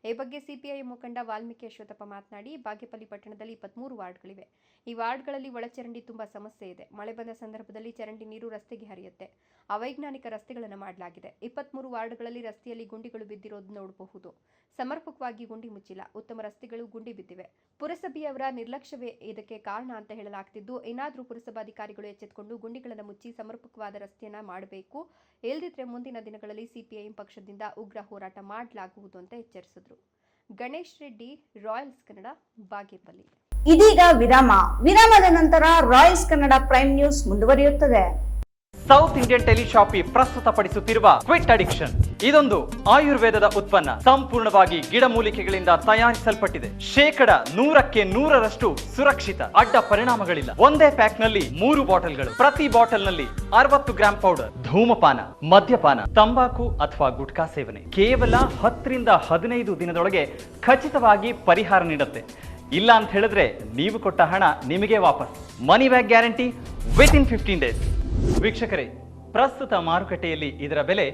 ಈ ಬಗ್ಗೆ CPI ಮುಖಂಡ ವಾಲ್ಮೀಕಿ ಅಶ್ವತ್ಥಪ್ಪ ಮಾತನಾಡಿ, ಬಾಗೇಪಲ್ಲಿ ಪಟ್ಟಣದಲ್ಲಿ 23 ವಾರ್ಡ್ಗಳಿವೆ. ಈ ವಾರ್ಡ್ಗಳಲ್ಲಿ ಒಳಚರಂಡಿ ತುಂಬಾ ಸಮಸ್ಯೆ ಇದೆ. ಮಳೆ ಬಂದ ಸಂದರ್ಭದಲ್ಲಿ ಚರಂಡಿ ನೀರು ರಸ್ತೆಗೆ ಹರಿಯುತ್ತೆ. ಅವೈಜ್ಞಾನಿಕ ರಸ್ತೆಗಳನ್ನು ಮಾಡಲಾಗಿದೆ. 23 ವಾರ್ಡ್ಗಳಲ್ಲಿ ರಸ್ತೆಯಲ್ಲಿ ಗುಂಡಿಗಳು ಬಿದ್ದಿರೋದು ನೋಡಬಹುದು. ಸಮರ್ಪಕವಾಗಿ ಗುಂಡಿ ಮುಚ್ಚಿಲ್ಲ. ಉತ್ತಮ ರಸ್ತೆಗಳು ಗುಂಡಿ ಬಿದ್ದಿವೆ. ಪುರಸಭೆಯವರ ನಿರ್ಲಕ್ಷ್ಯವೇ ಇದಕ್ಕೆ ಕಾರಣ ಅಂತ ಹೇಳಲಾಗ್ತಿದ್ದು, ಏನಾದರೂ ಪುರಸಭಾಧಿಕಾರಿಗಳು ಎಚ್ಚೆತ್ತುಕೊಂಡು ಗುಂಡಿಗಳನ್ನು ಮುಚ್ಚಿ ಸಮರ್ಪಕವಾದ ರಸ್ತೆಯನ್ನ ಮಾಡಬೇಕು. ಇಲ್ಲದಿದ್ರೆ ಮುಂದಿನ ದಿನಗಳಲ್ಲಿ CPIM ಪಕ್ಷದಿಂದ ಉಗ್ರ ಹೋರಾಟ ಮಾಡಲಾಗುವುದು ಅಂತ ಎಚ್ಚರಿಸಿದ್ರು. ಗಣೇಶ್ ರೆಡ್ಡಿ, ರಾಯಲ್ಸ್ ಕನ್ನಡ, ಬಾಗೇಪಲ್ಲಿ. ಇದೀಗ ವಿರಾಮದ ನಂತರ ರಾಯಲ್ಸ್ ಕನ್ನಡ ಪ್ರೈಮ್ ನ್ಯೂಸ್ ಮುಂದುವರಿಯುತ್ತದೆ. ಸೌತ್ ಇಂಡಿಯನ್ ಟೆಲಿಶಾಪಿ ಪ್ರಸ್ತುತಪಡಿಸುತ್ತಿರುವ ಕ್ವಿಟ್ ಅಡಿಕ್ಷನ್ ಇದೊಂದು ಆಯುರ್ವೇದದ ಉತ್ಪನ್ನ, ಸಂಪೂರ್ಣವಾಗಿ ಗಿಡಮೂಲಿಕೆಗಳಿಂದ ತಯಾರಿಸಲ್ಪಟ್ಟಿದೆ. 100% ಸುರಕ್ಷಿತ, ಅಡ್ಡ ಪರಿಣಾಮಗಳಿಲ್ಲ. ಒಂದೇ ಪ್ಯಾಕ್ ನಲ್ಲಿ 3 ಬಾಟಲ್ಗಳು, ಪ್ರತಿ ಬಾಟಲ್ ನಲ್ಲಿ 60 ಗ್ರಾಂ ಪೌಡರ್. ಧೂಮಪಾನ, ಮದ್ಯಪಾನ, ತಂಬಾಕು ಅಥವಾ ಗುಟ್ಕಾ ಸೇವನೆ ಕೇವಲ 10 ರಿಂದ 15 ದಿನದೊಳಗೆ ಖಚಿತವಾಗಿ ಪರಿಹಾರ ನೀಡುತ್ತೆ. ಇಲ್ಲ ಅಂತ ಹೇಳಿದ್ರೆ ನೀವು ಕೊಟ್ಟ ಹಣ ನಿಮಗೆ ವಾಪಸ್. Money back guarantee within 15 days. ವೀಕ್ಷಕರೇ, ಪ್ರಸ್ತುತ ಮಾರುಕಟ್ಟೆಯಲ್ಲಿ ಇದರ ಬೆಲೆ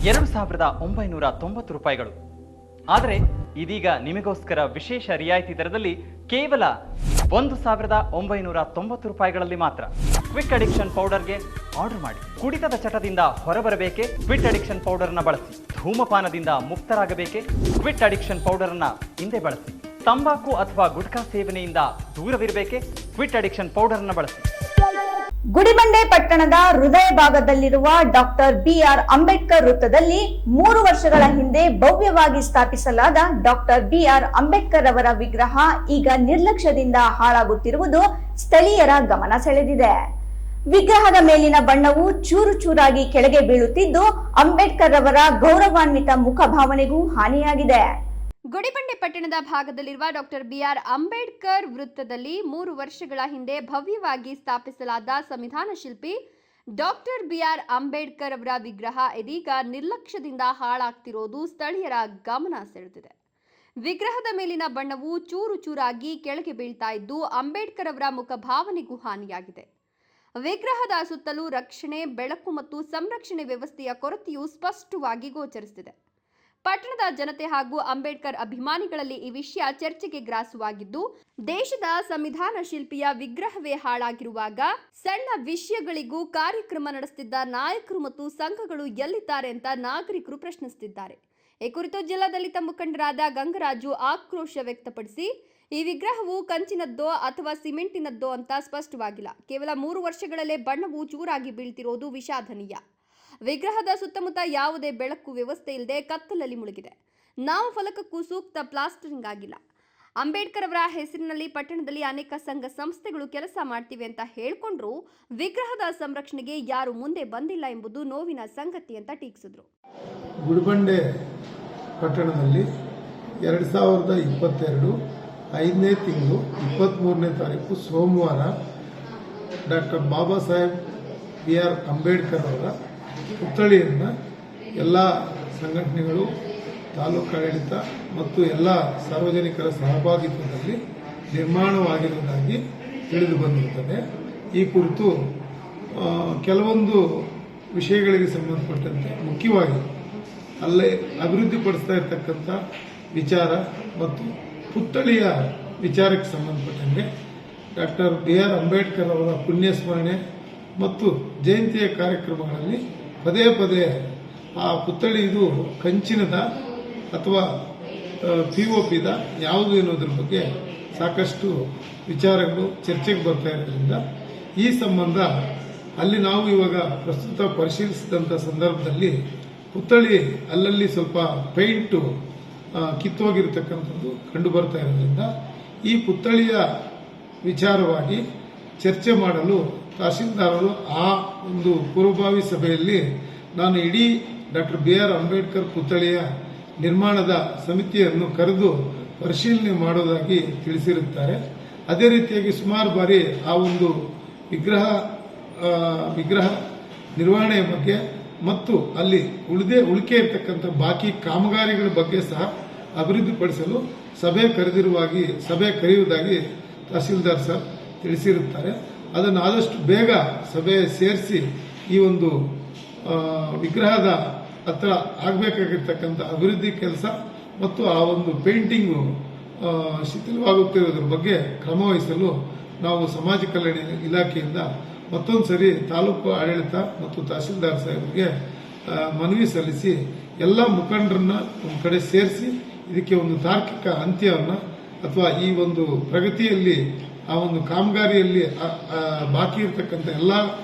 2990 ರೂಪಾಯಿಗಳು. ಆದರೆ ಇದೀಗ ನಿಮಗೋಸ್ಕರ ವಿಶೇಷ ರಿಯಾಯಿತಿ ದರದಲ್ಲಿ ಕೇವಲ 1990 ರೂಪಾಯಿಗಳಲ್ಲಿ ಮಾತ್ರ. ಕ್ವಿಕ್ ಅಡಿಕ್ಷನ್ ಪೌಡರ್ಗೆ ಆರ್ಡರ್ ಮಾಡಿ. ಕುಡಿತದ ಚಟದಿಂದ ಹೊರಬರಬೇಕೆ? ಕ್ವಿಟ್ ಅಡಿಕ್ಷನ್ ಪೌಡರ್ನ ಬಳಸಿ. ಧೂಮಪಾನದಿಂದ ಮುಕ್ತರಾಗಬೇಕೆ? ಕ್ವಿಟ್ ಅಡಿಕ್ಷನ್ ಪೌಡರ್ನ ಹಿಂದೆ ಬಳಸಿ. ತಂಬಾಕು ಅಥವಾ ಗುಟ್ಕಾ ಸೇವನೆಯಿಂದ ದೂರವಿರಬೇಕೆ? ಕ್ವಿಟ್ ಅಡಿಕ್ಷನ್ ಪೌಡರ್ನ ಬಳಸಿ. ಗುಡಿಬಂಡೆ ಪಟ್ಟಣದ ಹೃದಯ ಭಾಗದಲ್ಲಿರುವ ಡಾಕ್ಟರ್ ಬಿಆರ್ ಅಂಬೇಡ್ಕರ್ ವೃತ್ತದಲ್ಲಿ 3 ವರ್ಷಗಳ ಹಿಂದೆ ಭವ್ಯವಾಗಿ ಸ್ಥಾಪಿಸಲಾದ ಡಾಕ್ಟರ್ ಬಿಆರ್ ಅಂಬೇಡ್ಕರ್ ಅವರ ವಿಗ್ರಹ ಈಗ ನಿರ್ಲಕ್ಷ್ಯದಿಂದ ಹಾಳಾಗುತ್ತಿರುವುದು ಸ್ಥಳೀಯರ ಗಮನ ಸೆಳೆದಿದೆ. ವಿಗ್ರಹದ ಮೇಲಿನ ಬಣ್ಣವು ಚೂರು ಚೂರಾಗಿ ಕೆಳಗೆ ಬೀಳುತ್ತಿದ್ದು ಅಂಬೇಡ್ಕರ್ ಅವರ ಗೌರವಾನ್ವಿತ ಮುಖಭಾವನೆಗೂ ಹಾನಿಯಾಗಿದೆ. ಗುಡಿಬಂಡೆ ಪಟ್ಟಣದ ಭಾಗದಲ್ಲಿರುವ ಡಾಕ್ಟರ್ ಬಿಆರ್ ಅಂಬೇಡ್ಕರ್ ವೃತ್ತದಲ್ಲಿ 3 ವರ್ಷಗಳ ಹಿಂದೆ ಭವ್ಯವಾಗಿ ಸ್ಥಾಪಿಸಲಾದ ಸಂವಿಧಾನ ಶಿಲ್ಪಿ ಡಾಕ್ಟರ್ ಬಿಆರ್ ಅಂಬೇಡ್ಕರ್ ಅವರ ವಿಗ್ರಹ ಇದೀಗ ನಿರ್ಲಕ್ಷ್ಯದಿಂದ ಹಾಳಾಗ್ತಿರೋದು ಸ್ಥಳೀಯರ ಗಮನ ಸೆಳೆದಿದೆ. ವಿಗ್ರಹದ ಮೇಲಿನ ಬಣ್ಣವು ಚೂರು ಚೂರಾಗಿ ಕೆಳಗೆ ಬೀಳ್ತಾ ಇದ್ದು ಅಂಬೇಡ್ಕರ್ ಅವರ ಮುಖಭಾವನೆಗೂ ಹಾನಿಯಾಗಿದೆ. ವಿಗ್ರಹದ ಸುತ್ತಲೂ ರಕ್ಷಣೆ, ಬೆಳಕು ಮತ್ತು ಸಂರಕ್ಷಣೆ ವ್ಯವಸ್ಥೆಯ ಕೊರತೆಯು ಸ್ಪಷ್ಟವಾಗಿ ಗೋಚರಿಸುತ್ತಿದೆ. ಪಟ್ಟಣದ ಜನತೆ ಹಾಗೂ ಅಂಬೇಡ್ಕರ್ ಅಭಿಮಾನಿಗಳಲ್ಲಿ ಈ ವಿಷಯ ಚರ್ಚೆಗೆ ಗ್ರಾಸವಾಗಿದ್ದು, ದೇಶದ ಸಂವಿಧಾನ ಶಿಲ್ಪಿಯ ವಿಗ್ರಹವೇ ಹಾಳಾಗಿರುವಾಗ ಸಣ್ಣ ವಿಷಯಗಳಿಗೂ ಕಾರ್ಯಕ್ರಮ ನಡೆಸುತ್ತಿದ್ದ ನಾಯಕರು ಮತ್ತು ಸಂಘಗಳು ಎಲ್ಲಿದ್ದಾರೆ ಅಂತ ನಾಗರಿಕರು ಪ್ರಶ್ನಿಸುತ್ತಿದ್ದಾರೆ. ಈ ಕುರಿತು ಜಿಲ್ಲಾಡಳಿತ ಮುಖಂಡರಾದ ಗಂಗರಾಜು ಆಕ್ರೋಶ ವ್ಯಕ್ತಪಡಿಸಿ, ಈ ವಿಗ್ರಹವು ಕಂಚಿನದ್ದೋ ಅಥವಾ ಸಿಮೆಂಟಿನದ್ದೋ ಅಂತ ಸ್ಪಷ್ಟವಾಗಿಲ್ಲ. ಕೇವಲ 3 ವರ್ಷಗಳಲ್ಲೇ ಬಣ್ಣವು ಚೂರಾಗಿ ಬೀಳ್ತಿರೋದು ವಿಷಾದನೀಯ. ವಿಗ್ರಹದ ಸುತ್ತಮುತ್ತ ಯಾವುದೇ ಬೆಳಕು ವ್ಯವಸ್ಥೆ ಇಲ್ಲದೆ ಕತ್ತಲಲ್ಲಿ ಮುಳುಗಿದೆ. ನಾಮಫಲಕಕ್ಕೂ ಸೂಕ್ತ ಪ್ಲಾಸ್ಟರಿಂಗ್ ಆಗಿಲ್ಲ. ಅಂಬೇಡ್ಕರ್ ಅವರ ಹೆಸರಿನಲ್ಲಿ ಪಟ್ಟಣದಲ್ಲಿ ಅನೇಕ ಸಂಘ ಸಂಸ್ಥೆಗಳು ಕೆಲಸ ಮಾಡ್ತಿವೆ ಅಂತ ಹೇಳ್ಕೊಂಡ್ರು ವಿಗ್ರಹದ ಸಂರಕ್ಷಣೆಗೆ ಯಾರು ಮುಂದೆ ಬಂದಿಲ್ಲ ಎಂಬುದು ನೋವಿನ ಸಂಗತಿ ಅಂತ ಟೀಕಿಸಿದ್ರು. ಗುಡಿಬಂಡೆ ಪಟ್ಟಣದಲ್ಲಿ 2022 5ನೇ ತಿಂಗಳು 23ನೇ ತಾರೀಕು ಸೋಮವಾರ ಡಾಕ್ಟರ್ ಬಾಬಾ ಸಾಹೇಬ್ ಬಿಆರ್ ಅಂಬೇಡ್ಕರ್ ಅವರ ಪುತ್ಥಳಿಯನ್ನು ಎಲ್ಲ ಸಂಘಟನೆಗಳು, ತಾಲೂಕು ಆಡಳಿತ ಮತ್ತು ಎಲ್ಲ ಸಾರ್ವಜನಿಕರ ಸಹಭಾಗಿತ್ವದಲ್ಲಿ ನಿರ್ಮಾಣವಾಗಿರುವುದಾಗಿ ತಿಳಿದು ಬಂದಿರುತ್ತದೆ. ಈ ಕುರಿತು ಕೆಲವೊಂದು ವಿಷಯಗಳಿಗೆ ಸಂಬಂಧಪಟ್ಟಂತೆ ಮುಖ್ಯವಾಗಿ ಅಲ್ಲೇ ಅಭಿವೃದ್ಧಿಪಡಿಸ್ತಾ ಇರತಕ್ಕಂಥ ವಿಚಾರ ಮತ್ತು ಪುತ್ಥಳಿಯ ವಿಚಾರಕ್ಕೆ ಸಂಬಂಧಪಟ್ಟಂತೆ ಡಾಕ್ಟರ್ ಬಿಆರ್ ಅಂಬೇಡ್ಕರ್ ಅವರ ಪುಣ್ಯಸ್ಮರಣೆ ಮತ್ತು ಜಯಂತಿಯ ಕಾರ್ಯಕ್ರಮಗಳಲ್ಲಿ ಪದೇ ಪದೇ ಆ ಪುತ್ಥಳಿ ಇದು ಕಂಚಿನದ ಅಥವಾ POPದ ಯಾವುದು ಎನ್ನುವುದರ ಬಗ್ಗೆ ಸಾಕಷ್ಟು ವಿಚಾರಗಳು ಚರ್ಚೆಗೆ ಬರ್ತಾ ಇರೋದ್ರಿಂದ ಈ ಸಂಬಂಧ ಅಲ್ಲಿ ನಾವು ಇವಾಗ ಪ್ರಸ್ತುತ ಪರಿಶೀಲಿಸಿದಂಥ ಸಂದರ್ಭದಲ್ಲಿ ಪುತ್ಥಳಿ ಅಲ್ಲಲ್ಲಿ ಸ್ವಲ್ಪ ಪೇಂಟು ಕಿತ್ತೋಗಿರತಕ್ಕಂಥದ್ದು ಕಂಡು ಬರ್ತಾ ಇರೋದ್ರಿಂದ ಈ ಪುತ್ಥಳಿಯ ವಿಚಾರವಾಗಿ ಚರ್ಚೆ ಮಾಡಲು ತಹಶೀಲ್ದಾರರು ಆ ಒಂದು ಪೂರ್ವಭಾವಿ ಸಭೆಯಲ್ಲಿ ನಾನು ಇಡೀ ಡಾಕ್ಟರ್ ಬಿಆರ್ ಅಂಬೇಡ್ಕರ್ ಪುತ್ಥಳಿಯ ನಿರ್ಮಾಣದ ಸಮಿತಿಯನ್ನು ಕರೆದು ಪರಿಶೀಲನೆ ಮಾಡುವುದಾಗಿ ತಿಳಿಸಿರುತ್ತಾರೆ. ಅದೇ ರೀತಿಯಾಗಿ ಸುಮಾರು ಬಾರಿ ಆ ಒಂದು ವಿಗ್ರಹ ನಿರ್ವಹಣೆಯ ಬಗ್ಗೆ ಮತ್ತು ಅಲ್ಲಿ ಉಳಿಕೆ ಇರತಕ್ಕಂಥ ಬಾಕಿ ಕಾಮಗಾರಿಗಳ ಬಗ್ಗೆ ಸಹ ಅಭಿವೃದ್ಧಿಪಡಿಸಲು ಸಭೆ ಕರೆಯುವುದಾಗಿ ತಹಶೀಲ್ದಾರ್ ಸರ್ ತಿಳಿಸಿರುತ್ತಾರೆ. ಅದನ್ನು ಆದಷ್ಟು ಬೇಗ ಸಭೆ ಸೇರಿಸಿ ಈ ಒಂದು ವಿಗ್ರಹದ ಹತ್ರ ಆಗಬೇಕಾಗಿರ್ತಕ್ಕಂಥ ಅಭಿವೃದ್ಧಿ ಕೆಲಸ ಮತ್ತು ಆ ಒಂದು ಪೇಂಟಿಂಗು ಶಿಥಿಲವಾಗುತ್ತಿರುವುದರ ಬಗ್ಗೆ ಕ್ರಮವಹಿಸಲು ನಾವು ಸಮಾಜ ಕಲ್ಯಾಣ ಇಲಾಖೆಯಿಂದ ಮತ್ತೊಂದು ಸರಿ ತಾಲೂಕು ಆಡಳಿತ ಮತ್ತು ತಹಶೀಲ್ದಾರ್ ಸಾಹೇಬರಿಗೆ ಮನವಿ ಸಲ್ಲಿಸಿ ಎಲ್ಲ ಮುಖಂಡರನ್ನ ಒಂದು ಕಡೆ ಸೇರಿಸಿ ಇದಕ್ಕೆ ಒಂದು ತಾರ್ಕಿಕ ಅಂತ್ಯವನ್ನು ಅಥವಾ ಈ ಒಂದು ಪ್ರಗತಿಯಲ್ಲಿ ಆ ಒಂದು ಕಾಮಗಾರಿಯಲ್ಲಿ ಬಾಕಿ ಇರತಕ್ಕಂಥ ಎಲ್ಲ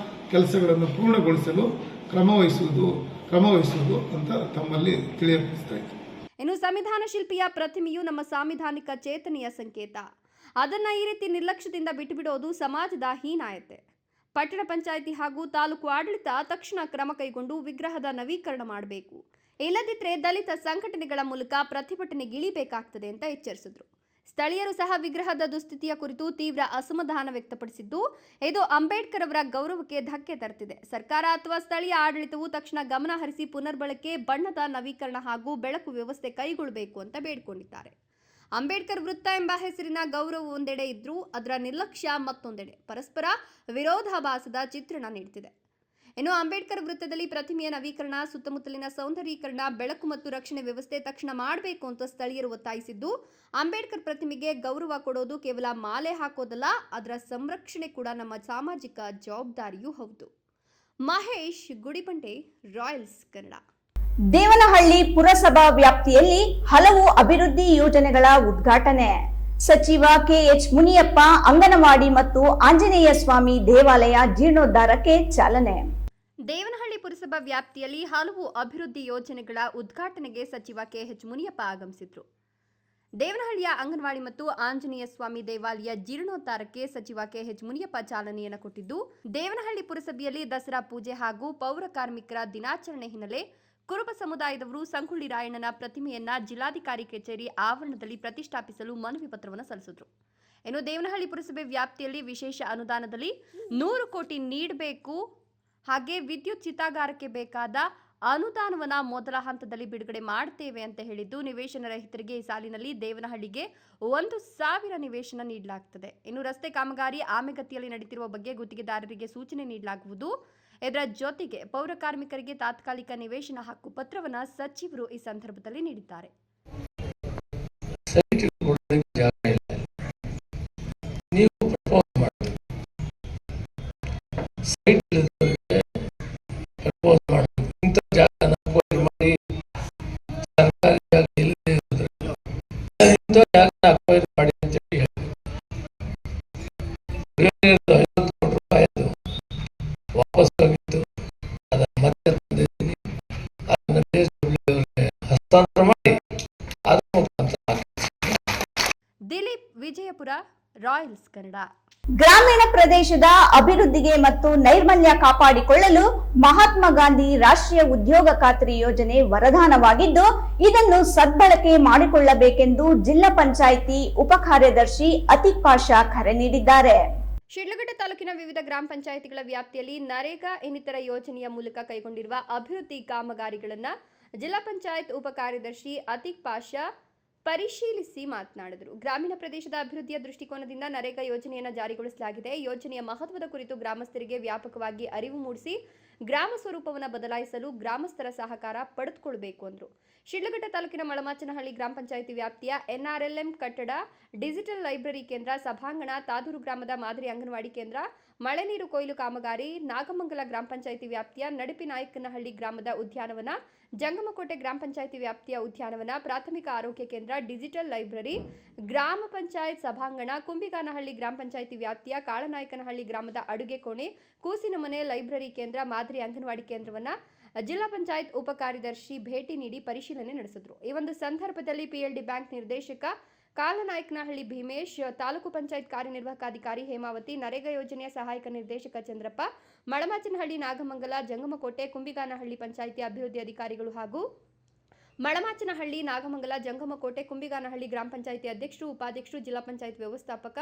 ಕೆಲಸಗಳನ್ನು ಪೂರ್ಣಗೊಳಿಸಲು ಕ್ರಮವಹಿಸುವುದು ಅಂತ ತಮ್ಮಲ್ಲಿ ತಿಳಿಯಪಡಿಸ್ತಾ ಇದ್ದೀನಿ. ಇನ್ನು ಸಂವಿಧಾನ ಶಿಲ್ಪಿಯ ಪ್ರತಿಮೆಯು ನಮ್ಮ ಸಾಂವಿಧಾನಿಕ ಚೇತನೆಯ ಸಂಕೇತ. ಅದನ್ನ ಈ ರೀತಿ ನಿರ್ಲಕ್ಷ್ಯದಿಂದ ಬಿಟ್ಟುಬಿಡೋದು ಸಮಾಜದ ಹೀನಾಯತೆ. ಪಟ್ಟಣ ಪಂಚಾಯಿತಿ ಹಾಗೂ ತಾಲೂಕು ಆಡಳಿತ ತಕ್ಷಣ ಕ್ರಮ ಕೈಗೊಂಡು ವಿಗ್ರಹದ ನವೀಕರಣ ಮಾಡಬೇಕು, ಇಲ್ಲದಿದ್ದರೆ ದಲಿತ ಸಂಘಟನೆಗಳ ಮೂಲಕ ಪ್ರತಿಭಟನೆಗಿಳಿಬೇಕಾಗ್ತದೆ ಅಂತ ಎಚ್ಚರಿಸಿದರು. ಸ್ಥಳೀಯರು ಸಹ ವಿಗ್ರಹದ ದುಸ್ಥಿತಿಯ ಕುರಿತು ತೀವ್ರ ಅಸಮಾಧಾನ ವ್ಯಕ್ತಪಡಿಸಿದ್ದು, ಇದು ಅಂಬೇಡ್ಕರ್ ಅವರ ಗೌರವಕ್ಕೆ ಧಕ್ಕೆ ತರುತ್ತಿದೆ. ಸರ್ಕಾರ ಅಥವಾ ಸ್ಥಳೀಯ ಆಡಳಿತವು ತಕ್ಷಣ ಗಮನ ಹರಿಸಿ ಪುನರ್ಬಳಕೆ, ಬಣ್ಣದ ನವೀಕರಣ ಹಾಗೂ ಬೆಳಕು ವ್ಯವಸ್ಥೆ ಕೈಗೊಳ್ಳಬೇಕು ಅಂತ ಬೇಡಿಕೊಂಡಿದ್ದಾರೆ. ಅಂಬೇಡ್ಕರ್ ವೃತ್ತ ಎಂಬ ಹೆಸರಿನ ಗೌರವ ಒಂದೆಡೆ ಇದ್ರೂ ಅದರ ನಿರ್ಲಕ್ಷ್ಯ ಮತ್ತೊಂದೆಡೆ ಪರಸ್ಪರ ವಿರೋಧಾಭಾಸದ ಚಿತ್ರಣ ನೀಡುತ್ತಿದೆ. ಇನ್ನು ಅಂಬೇಡ್ಕರ್ ವೃತ್ತದಲ್ಲಿ ಪ್ರತಿಮೆಯ ನವೀಕರಣ, ಸುತ್ತಮುತ್ತಲಿನ ಸೌಂದರ್ಯೀಕರಣ, ಬೆಳಕು ಮತ್ತು ರಕ್ಷಣೆ ವ್ಯವಸ್ಥೆ ತಕ್ಷಣ ಮಾಡಬೇಕು ಅಂತ ಸ್ಥಳೀಯರು ಒತ್ತಾಯಿಸಿದ್ದು, ಅಂಬೇಡ್ಕರ್ ಪ್ರತಿಮೆಗೆ ಗೌರವ ಕೊಡೋದು ಕೇವಲ ಮಾಲೆ ಹಾಕೋದಲ್ಲ, ಅದರ ಸಂರಕ್ಷಣೆ ಕೂಡ ನಮ್ಮ ಸಾಮಾಜಿಕ ಜವಾಬ್ದಾರಿಯೂ ಹೌದು. ಮಹೇಶ್ ಗುಡಿಬಂಡೆ, ರಾಯಲ್ಸ್ ಕನ್ನಡ. ದೇವನಹಳ್ಳಿ ಪುರಸಭಾ ವ್ಯಾಪ್ತಿಯಲ್ಲಿ ಹಲವು ಅಭಿವೃದ್ಧಿ ಯೋಜನೆಗಳ ಉದ್ಘಾಟನೆ. ಸಚಿವ ಕೆಎಚ್ ಮುನಿಯಪ್ಪ ಅಂಗನವಾಡಿ ಮತ್ತು ಆಂಜನೇಯ ಸ್ವಾಮಿ ದೇವಾಲಯ ಜೀರ್ಣೋದ್ಧಾರಕ್ಕೆ ಚಾಲನೆ. ದೇವನಹಳ್ಳಿ ಪುರಸಭಾ ವ್ಯಾಪ್ತಿಯಲ್ಲಿ ಹಲವು ಅಭಿವೃದ್ಧಿ ಯೋಜನೆಗಳ ಉದ್ಘಾಟನೆಗೆ ಸಚಿವ ಕೆಎಚ್ ಮುನಿಯಪ್ಪ ಆಗಮಿಸಿದ್ರು. ದೇವನಹಳ್ಳಿಯ ಅಂಗನವಾಡಿ ಮತ್ತು ಆಂಜನೇಯ ಸ್ವಾಮಿ ದೇವಾಲಯ ಜೀರ್ಣೋದ್ಧಾರಕ್ಕೆ ಸಚಿವ ಕೆಎಚ್ ಮುನಿಯಪ್ಪ ಚಾಲನೆಯನ್ನು ಕೊಟ್ಟಿದ್ದು, ದೇವನಹಳ್ಳಿ ಪುರಸಭೆಯಲ್ಲಿ ದಸರಾ ಪೂಜೆ ಹಾಗೂ ಪೌರ ಕಾರ್ಮಿಕರ ದಿನಾಚರಣೆ ಹಿನ್ನೆಲೆ ಕುರುಬ ಸಮುದಾಯದವರು ಸಂಗೊಳ್ಳಿ ರಾಯಣ್ಣನ ಪ್ರತಿಮೆಯನ್ನ ಜಿಲ್ಲಾಧಿಕಾರಿ ಕಚೇರಿ ಆವರಣದಲ್ಲಿ ಪ್ರತಿಷ್ಠಾಪಿಸಲು ಮನವಿ ಪತ್ರವನ್ನು ಸಲ್ಲಿಸಿದರು. ಇನ್ನು ದೇವನಹಳ್ಳಿ ಪುರಸಭೆ ವ್ಯಾಪ್ತಿಯಲ್ಲಿ ವಿಶೇಷ ಅನುದಾನದಲ್ಲಿ 100 ಕೋಟಿ ನೀಡಬೇಕು, ಹಾಗೆ ವಿದ್ಯುತ್ ಚಿತಾಗಾರಕ್ಕೆ ಬೇಕಾದ ಅನುದಾನವನ್ನು ಮೊದಲ ಹಂತದಲ್ಲಿ ಬಿಡುಗಡೆ ಮಾಡುತ್ತೇವೆ ಅಂತ ಹೇಳಿದ್ದು, ನಿವೇಶನ ರಹಿತರಿಗೆ ಈ ಸಾಲಿನಲ್ಲಿ ದೇವನಹಳ್ಳಿಗೆ 1,000 ನಿವೇಶನ ನೀಡಲಾಗುತ್ತದೆ. ಇನ್ನು ರಸ್ತೆ ಕಾಮಗಾರಿ ಆಮೆಗತಿಯಲ್ಲಿ ನಡೆಯುತ್ತಿರುವ ಬಗ್ಗೆ ಗುತ್ತಿಗೆದಾರರಿಗೆ ಸೂಚನೆ ನೀಡಲಾಗುವುದು. ಇದರ ಜೊತೆಗೆ ಪೌರ ಕಾರ್ಮಿಕರಿಗೆ ತಾತ್ಕಾಲಿಕ ನಿವೇಶನ ಹಕ್ಕು ಪತ್ರವನ್ನು ಸಚಿವರು ಈ ಸಂದರ್ಭದಲ್ಲಿ ನೀಡಿದ್ದಾರೆ. ದಿಲೀಪ್, ವಿಜಯಪುರ, ರಾಯಲ್ಸ್ ಕನ್ನಡ. ಗ್ರಾಮೀಣ ಪ್ರದೇಶದ ಅಭಿವೃದ್ಧಿಗೆ ಮತ್ತು ನೈರ್ಮಲ್ಯ ಕಾಪಾಡಿಕೊಳ್ಳಲು ಮಹಾತ್ಮ ಗಾಂಧಿ ರಾಷ್ಟ್ರೀಯ ಉದ್ಯೋಗ ಖಾತ್ರಿ ಯೋಜನೆ ವರದಾನವಾಗಿದ್ದು, ಇದನ್ನು ಸದ್ಬಳಕೆ ಮಾಡಿಕೊಳ್ಳಬೇಕೆಂದು ಜಿಲ್ಲಾ ಪಂಚಾಯಿತಿ ಉಪ ಕಾರ್ಯದರ್ಶಿ ಅತೀಕ್ ಪಾಷಾ ಕರೆ ನೀಡಿದ್ದಾರೆ. ಶಿಡ್ಲಘಟ್ಟ ತಾಲೂಕಿನ ವಿವಿಧ ಗ್ರಾಮ ಪಂಚಾಯಿತಿಗಳ ವ್ಯಾಪ್ತಿಯಲ್ಲಿ ನರೇಗಾ ಇನ್ನಿತರ ಯೋಜನೆಯ ಮೂಲಕ ಕೈಗೊಂಡಿರುವ ಅಭಿವೃದ್ಧಿ ಕಾಮಗಾರಿಗಳನ್ನು ಜಿಲ್ಲಾ ಪಂಚಾಯತ್ ಉಪ ಕಾರ್ಯದರ್ಶಿ ಅತೀಕ್ ಪಾಷಾ ಪರಿಶೀಲಿಸಿ ಮಾತನಾಡಿದರು. ಗ್ರಾಮೀಣ ಪ್ರದೇಶದ ಅಭಿವೃದ್ಧಿಯ ದೃಷ್ಟಿಕೋನದಿಂದ ನರೇಗಾ ಯೋಜನೆಯನ್ನು ಜಾರಿಗೊಳಿಸಲಾಗಿದೆ. ಯೋಜನೆಯ ಮಹತ್ವದ ಕುರಿತು ಗ್ರಾಮಸ್ಥರಿಗೆ ವ್ಯಾಪಕವಾಗಿ ಅರಿವು ಮೂಡಿಸಿ ಗ್ರಾಮ ಸ್ವರೂಪವನ್ನು ಬದಲಾಯಿಸಲು ಗ್ರಾಮಸ್ಥರ ಸಹಕಾರ ಪಡೆದುಕೊಳ್ಳಬೇಕು ಎಂದರು. ಶಿಡ್ಲಘಟ್ಟ ತಾಲೂಕಿನ ಮಳಮಾಚನಹಳ್ಳಿ ಗ್ರಾಮ ಪಂಚಾಯಿತಿ ವ್ಯಾಪ್ತಿಯ ಎನ್ಆರ್ಎಲ್ಎಂ ಕಟ್ಟಡ, ಡಿಜಿಟಲ್ ಲೈಬ್ರರಿ ಕೇಂದ್ರ, ಸಭಾಂಗಣ, ತಾದೂರು ಗ್ರಾಮದ ಮಾದರಿ ಅಂಗನವಾಡಿ ಕೇಂದ್ರ, ಮಳೆ ನೀರು ಕೊಯ್ಲು ಕಾಮಗಾರಿ, ನಾಗಮಂಗಲ ಗ್ರಾಮ ಪಂಚಾಯಿತಿ ವ್ಯಾಪ್ತಿಯ ನಡಿಪಿನಾಯಕನಹಳ್ಳಿ ಗ್ರಾಮದ ಉದ್ಯಾನವನ, ಜಂಗಮಕೋಟೆ ಗ್ರಾಮ ಪಂಚಾಯಿತಿ ವ್ಯಾಪ್ತಿಯ ಉದ್ಯಾನವನ, ಪ್ರಾಥಮಿಕ ಆರೋಗ್ಯ ಕೇಂದ್ರ, ಡಿಜಿಟಲ್ ಲೈಬ್ರರಿ, ಗ್ರಾಮ ಪಂಚಾಯತ್ ಸಭಾಂಗಣ, ಕುಂಬಿಗಾನಹಳ್ಳಿ ಗ್ರಾಮ ಪಂಚಾಯಿತಿ ವ್ಯಾಪ್ತಿಯ ಕಾಳನಾಯಕನಹಳ್ಳಿ ಗ್ರಾಮದ ಅಡುಗೆ ಕೋಣೆ, ಕೂಸಿನ ಮನೆ, ಲೈಬ್ರರಿ ಕೇಂದ್ರ, ಮಾದರಿ ಅಂಗನವಾಡಿ ಕೇಂದ್ರವನ್ನು ಜಿಲ್ಲಾ ಪಂಚಾಯತ್ ಉಪ ಕಾರ್ಯದರ್ಶಿ ಭೇಟಿ ನೀಡಿ ಪರಿಶೀಲನೆ ನಡೆಸಿದರು. ಈ ಒಂದು ಸಂದರ್ಭದಲ್ಲಿ ಪಿಎಲ್ಡಿ ಬ್ಯಾಂಕ್ ನಿರ್ದೇಶಕ ಕಾಲನಾಯಕನಹಳ್ಳಿ ಭೀಮೇಶ್, ತಾಲೂಕು ಪಂಚಾಯತ್ ಕಾರ್ಯನಿರ್ವಾಹಕಾಧಿಕಾರಿ ಹೇಮಾವತಿ, ನರೇಗಾ ಯೋಜನೆಯ ಸಹಾಯಕ ನಿರ್ದೇಶಕ ಚಂದ್ರಪ್ಪ, ಮಳಮಾಚನಹಳ್ಳಿ, ನಾಗಮಂಗಲ, ಜಂಗಮಕೋಟೆ, ಕುಂಬಿಗಾನಹಳ್ಳಿ ಪಂಚಾಯಿತಿ ಅಭಿವೃದ್ಧಿ ಅಧಿಕಾರಿಗಳು ಹಾಗೂ ಮಳಮಾಚನಹಳ್ಳಿ, ನಾಗಮಂಗಲ, ಜಂಗಮಕೋಟೆ, ಕುಂಬಿಗಾನಹಳ್ಳಿ ಗ್ರಾಮ ಪಂಚಾಯಿತಿ ಅಧ್ಯಕ್ಷರು, ಉಪಾಧ್ಯಕ್ಷರು, ಜಿಲ್ಲಾ ಪಂಚಾಯತ್ ವ್ಯವಸ್ಥಾಪಕ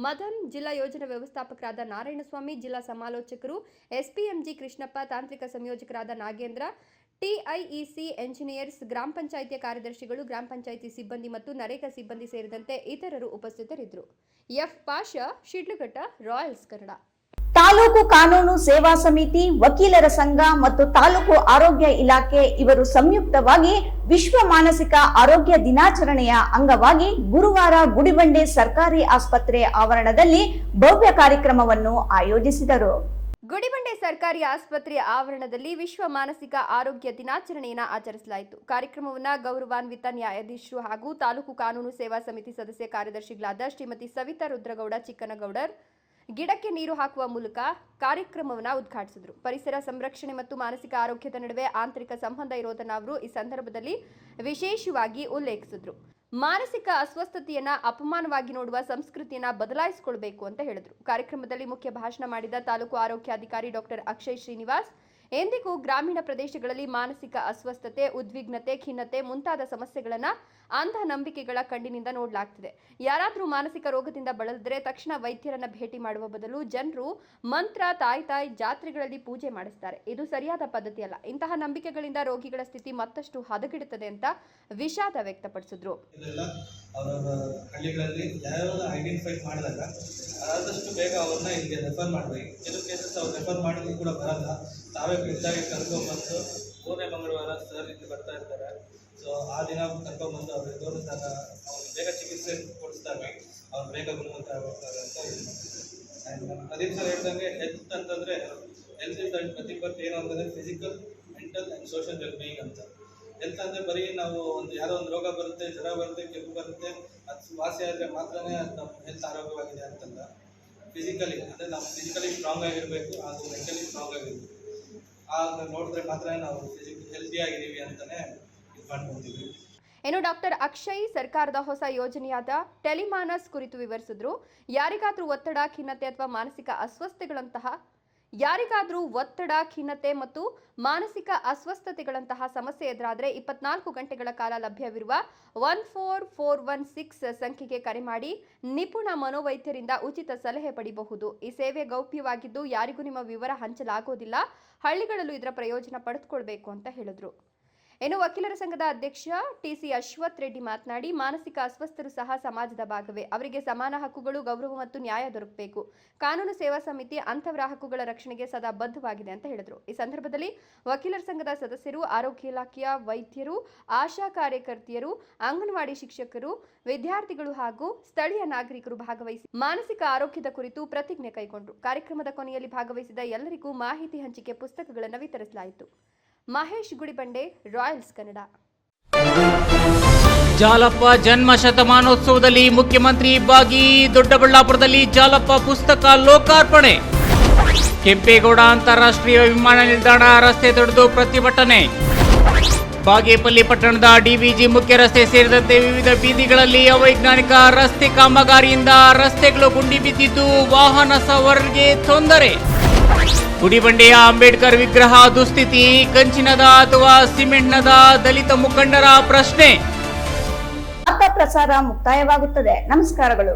ಮದನ್, ಜಿಲ್ಲಾ ಯೋಜನಾ ವ್ಯವಸ್ಥಾಪಕರಾದ ನಾರಾಯಣಸ್ವಾಮಿ, ಜಿಲ್ಲಾ ಸಮಾಲೋಚಕರು ಎಸ್ಪಿಎಂಜಿ ಕೃಷ್ಣಪ್ಪ, ತಾಂತ್ರಿಕ ಸಂಯೋಜಕರಾದ ನಾಗೇಂದ್ರ, ಟಿಐಇಸಿ ಎಂಜಿನಿಯರ್ಸ್, ಗ್ರಾಮ ಪಂಚಾಯಿತಿಯ ಕಾರ್ಯದರ್ಶಿಗಳು, ಗ್ರಾಮ ಪಂಚಾಯಿತಿ ಸಿಬ್ಬಂದಿ ಮತ್ತು ನರೇಗಾ ಸಿಬ್ಬಂದಿ ಸೇರಿದಂತೆ ಇತರರು ಉಪಸ್ಥಿತರಿದ್ದರು. F Pasha, Shidlaghatta, Royals Kannada. ತಾಲೂಕು ಕಾನೂನು ಸೇವಾ ಸಮಿತಿ, ವಕೀಲರ ಸಂಘ ಮತ್ತು ತಾಲೂಕು ಆರೋಗ್ಯ ಇಲಾಖೆ ಇವರು ಸಂಯುಕ್ತವಾಗಿ ವಿಶ್ವ ಮಾನಸಿಕ ಆರೋಗ್ಯ ದಿನಾಚರಣೆಯ ಅಂಗವಾಗಿ ಗುರುವಾರ ಗುಡಿಬಂಡೆ ಸರ್ಕಾರಿ ಆಸ್ಪತ್ರೆ ಆವರಣದಲ್ಲಿ ಭವ್ಯ ಕಾರ್ಯಕ್ರಮವನ್ನು ಆಯೋಜಿಸಿದರು. ಗುಡಿಬಂಡೆ ಸರ್ಕಾರಿ ಆಸ್ಪತ್ರೆ ಆವರಣದಲ್ಲಿ ವಿಶ್ವ ಮಾನಸಿಕ ಆರೋಗ್ಯ ದಿನಾಚರಣೆಯನ್ನು ಆಚರಿಸಲಾಯಿತು. ಕಾರ್ಯಕ್ರಮವನ್ನು ಗೌರವಾನ್ವಿತ ನ್ಯಾಯಾಧೀಶರು ಹಾಗೂ ತಾಲೂಕು ಕಾನೂನು ಸೇವಾ ಸಮಿತಿ ಸದಸ್ಯ ಕಾರ್ಯದರ್ಶಿಗಳಾದ ಶ್ರೀಮತಿ ಸವಿತಾ ರುದ್ರಗೌಡ ಚಿಕ್ಕನಗೌಡರ್ ಗಿಡಕ್ಕೆ ನೀರು ಹಾಕುವ ಮೂಲಕ ಕಾರ್ಯಕ್ರಮವನ್ನು ಉದ್ಘಾಟಿಸಿದರು. ಪರಿಸರ ಸಂರಕ್ಷಣೆ ಮತ್ತು ಮಾನಸಿಕ ಆರೋಗ್ಯದ ನಡುವೆ ಆಂತರಿಕ ಸಂಬಂಧ ಇರೋದನ್ನು ಅವರು ಈ ಸಂದರ್ಭದಲ್ಲಿ ವಿಶೇಷವಾಗಿ ಉಲ್ಲೇಖಿಸಿದರು. ಮಾನಸಿಕ ಅಸ್ವಸ್ಥತೆಯನ್ನ ಅಪಮಾನವಾಗಿ ನೋಡುವ ಸಂಸ್ಕೃತಿಯನ್ನ ಬದಲಾಯಿಸಿಕೊಳ್ಬೇಕು ಅಂತ ಹೇಳಿದ್ರು. ಕಾರ್ಯಕ್ರಮದಲ್ಲಿ ಮುಖ್ಯ ಭಾಷಣ ಮಾಡಿದ ತಾಲೂಕು ಆರೋಗ್ಯಾಧಿಕಾರಿ ಡಾಕ್ಟರ್ ಅಕ್ಷಯ್ ಶ್ರೀನಿವಾಸ್, ಎಂದಿಗೂ ಗ್ರಾಮೀಣ ಪ್ರದೇಶಗಳಲ್ಲಿ ಮಾನಸಿಕ ಅಸ್ವಸ್ಥತೆ, ಉದ್ವಿಗ್ನತೆ, ಖಿನ್ನತೆ ಮುಂತಾದ ಸಮಸ್ಯೆಗಳನ್ನ ಅಂಧ ನಂಬಿಕೆಗಳ ಕಣ್ಣಿನಿಂದ ನೋಡಲಾಗ್ತಿದೆ. ಯಾರಾದರೂ ಮಾನಸಿಕ ರೋಗದಿಂದ ಬಳಲಿದ್ರೆ ತಕ್ಷಣ ವೈದ್ಯರನ್ನ ಭೇಟಿ ಮಾಡುವ ಬದಲು ಜನರು ಮಂತ್ರ, ತಾಯಿ ಜಾತ್ರೆಗಳಲ್ಲಿ ಪೂಜೆ ಮಾಡಿಸ್ತಾರೆ. ಇದು ಸರಿಯಾದ ಪದ್ಧತಿ ಅಲ್ಲ. ಇಂತಹ ನಂಬಿಕೆಗಳಿಂದ ರೋಗಿಗಳ ಸ್ಥಿತಿ ಮತ್ತಷ್ಟು ಹದಗೆಡುತ್ತದೆ ಅಂತ ವಿಷಾದ ವ್ಯಕ್ತಪಡಿಸಿದ್ರು. ಹಳ್ಳಿಗಳಲ್ಲಿ ಯಾವ್ಯಾವ ಐಡೆಂಟಿಫೈ ಮಾಡಿದಾಗ ಆದಷ್ಟು ಬೇಗ ಅವ್ರನ್ನ ಇಲ್ಲಿಗೆ ರೆಫರ್ ಮಾಡಬೇಕು. ಕೆಲವು ಕೇಸಸ್ ಅವ್ರು ರೆಫರ್ ಮಾಡಿದ್ರು ಕೂಡ ಬರಲ್ಲ. ತಾವೇ ಖುದ್ದಾಗಿ ಕರ್ಕೊಂಡ್ಬಂದು 3ನೇ ಮಂಗಳವಾರ ಸರ್ ಇಲ್ಲಿ ಬರ್ತಾ ಇರ್ತಾರೆ. ಸೊ ಆ ದಿನ ಕರ್ಕೊಂಡ್ಬಂದು ಅವ್ರಿಗೆ ತೋರಿಸಿದಾಗ ಅವ್ರು ಬೇಗ ಚಿಕಿತ್ಸೆ ಕೊಡಿಸ್ತಾರೆ, ಅವ್ರು ಬೇಗ ಗುಣಮುಖ ಆಗ್ತಾರೆ ಅಂತ ಹೇಳ್ತಾರೆ. ಆ್ಯಂಡ್ ನಮ್ಮ ಪ್ರದೀಪ್ ಸರ್ ಹೇಳ್ದಂಗೆ ಹೆಲ್ತ್ ಅಂತಂದರೆ ಹೆಲ್ತ್ ಇಸ್ ಪ್ರತಿ ಬಟ್ ಏನು ಅಂತಂದರೆ physical, mental and social wellbeing ಅಂತ. ಹೆಲ್ತ್ ಅಂದರೆ ಬರೀ ನಾವು ಯಾರೋ ಒಂದು ರೋಗ ಬರುತ್ತೆ, ಜ್ವರ ಬರುತ್ತೆ, ಕೆಮ್ಮು ಬರುತ್ತೆ, ಅದು ವಾಸಿ ಆದರೆ ಮಾತ್ರನೇ ಅದು ನಮ್ಮ ಹೆಲ್ತ್ ಆರೋಗ್ಯವಾಗಿದೆ ಅಂತಲ್ಲ. ಫಿಸಿಕಲಿ ಅಂದರೆ ನಾವು ಫಿಸಿಕಲಿ ಸ್ಟ್ರಾಂಗ್ ಆಗಿರಬೇಕು, ಹಾಗೂ ಮೆಂಟಲಿ ಸ್ಟ್ರಾಂಗ್ ಆಗಿರಬೇಕು. ಆಗ ನೋಡಿದ್ರೆ ಮಾತ್ರ ನಾವು ಹೆಲ್ತಿ ಆಗಿದ್ದೀವಿ ಅಂತಲೇ ಇದು ಮಾಡ್ಕೊತೀವಿ. ಇನ್ನು ಡಾಕ್ಟರ್ ಅಕ್ಷಯ್ ಸರ್ಕಾರದ ಹೊಸ ಯೋಜನೆಯಾದ ಟೆಲಿಮಾನಸ್ ಕುರಿತು ವಿವರಿಸಿದ್ರು. ಯಾರಿಗಾದ್ರೂ ಒತ್ತಡ, ಖಿನ್ನತೆ ಅಥವಾ ಮಾನಸಿಕ ಅಸ್ವಸ್ಥತೆಗಳಂತಹ ಸಮಸ್ಯೆ ಎದುರಾದರೆ 24 ಗಂಟೆಗಳ ಕಾಲ ಲಭ್ಯವಿರುವ 14416 ಸಂಖ್ಯೆಗೆ ಕರೆ ಮಾಡಿ ನಿಪುಣ ಮನೋವೈದ್ಯರಿಂದ ಉಚಿತ ಸಲಹೆ ಪಡೆಯಬಹುದು. ಈ ಸೇವೆ ಗೌಪ್ಯವಾಗಿದ್ದು ಯಾರಿಗೂ ನಿಮ್ಮ ವಿವರ ಹಂಚಲಾಗೋದಿಲ್ಲ. ಹಳ್ಳಿಗಳಲ್ಲೂ ಇದರ ಪ್ರಯೋಜನ ಪಡೆದುಕೊಳ್ಬೇಕು ಅಂತ ಹೇಳಿದ್ರು. ಇನ್ನು ವಕೀಲರ ಸಂಘದ ಅಧ್ಯಕ್ಷ ಟಿಸಿ ಅಶ್ವಥ್ ರೆಡ್ಡಿ ಮಾತನಾಡಿ, ಮಾನಸಿಕ ಅಸ್ವಸ್ಥರು ಸಹ ಸಮಾಜದ ಭಾಗವೇ. ಅವರಿಗೆ ಸಮಾನ ಹಕ್ಕುಗಳು, ಗೌರವ ಮತ್ತು ನ್ಯಾಯ ದೊರಕಬೇಕು. ಕಾನೂನು ಸೇವಾ ಸಮಿತಿ ಅಂಥವರ ಹಕ್ಕುಗಳ ರಕ್ಷಣೆಗೆ ಸದಾ ಬದ್ಧವಾಗಿದೆ ಅಂತ ಹೇಳಿದರು. ಈ ಸಂದರ್ಭದಲ್ಲಿ ವಕೀಲರ ಸಂಘದ ಸದಸ್ಯರು, ಆರೋಗ್ಯ ಇಲಾಖೆಯ ವೈದ್ಯರು, ಆಶಾ ಕಾರ್ಯಕರ್ತೆಯರು, ಅಂಗನವಾಡಿ ಶಿಕ್ಷಕರು, ವಿದ್ಯಾರ್ಥಿಗಳು ಹಾಗೂ ಸ್ಥಳೀಯ ನಾಗರಿಕರು ಭಾಗವಹಿಸಿ ಮಾನಸಿಕ ಆರೋಗ್ಯದ ಕುರಿತು ಪ್ರತಿಜ್ಞೆ ಕೈಗೊಂಡರು. ಕಾರ್ಯಕ್ರಮದ ಕೊನೆಯಲ್ಲಿ ಭಾಗವಹಿಸಿದ ಎಲ್ಲರಿಗೂ ಮಾಹಿತಿ ಹಂಚಿಕೆ ಪುಸ್ತಕಗಳನ್ನು ವಿತರಿಸಲಾಯಿತು. ಮಹೇಶ್ ಗುಡಿಬಂಡೆ, ರಾಯಲ್ಸ್ ಕನ್ನಡ. ಜಾಲಪ್ಪ ಜನ್ಮ ಶತಮಾನೋತ್ಸವದಲ್ಲಿ ಮುಖ್ಯಮಂತ್ರಿ ಭಾಗಿ. ದೊಡ್ಡಬಳ್ಳಾಪುರದಲ್ಲಿ ಜಾಲಪ್ಪ ಪುಸ್ತಕ ಲೋಕಾರ್ಪಣೆ. ಕೆಂಪೇಗೌಡ ಅಂತಾರಾಷ್ಟ್ರೀಯ ವಿಮಾನ ನಿಲ್ದಾಣ ರಸ್ತೆ ತಡೆದು ಪ್ರತಿಭಟನೆ. ಬಾಗೇಪಲ್ಲಿ ಪಟ್ಟಣದ ಡಿವಿಜಿ ಮುಖ್ಯ ರಸ್ತೆ ಸೇರಿದಂತೆ ವಿವಿಧ ಬೀದಿಗಳಲ್ಲಿ ಅವೈಜ್ಞಾನಿಕ ರಸ್ತೆ ಕಾಮಗಾರಿಯಿಂದ ರಸ್ತೆಗಳು ಗುಂಡಿ ಬಿದ್ದಿದ್ದು ವಾಹನ ಸವಾರರಿಗೆ ತೊಂದರೆ. ಗುಡಿಬಂಡೆಯ ಅಂಬೇಡ್ಕರ್ ವಿಗ್ರಹ ದುಸ್ಥಿತಿ, ಕಂಚಿನದ ಅಥವಾ ಸಿಮೆಂಟ್ನದ? ದಲಿತ ಮುಖಂಡರ ಪ್ರಶ್ನೆ. ಪ್ರಸಾರ ಮುಕ್ತಾಯವಾಗುತ್ತದೆ. ನಮಸ್ಕಾರಗಳು.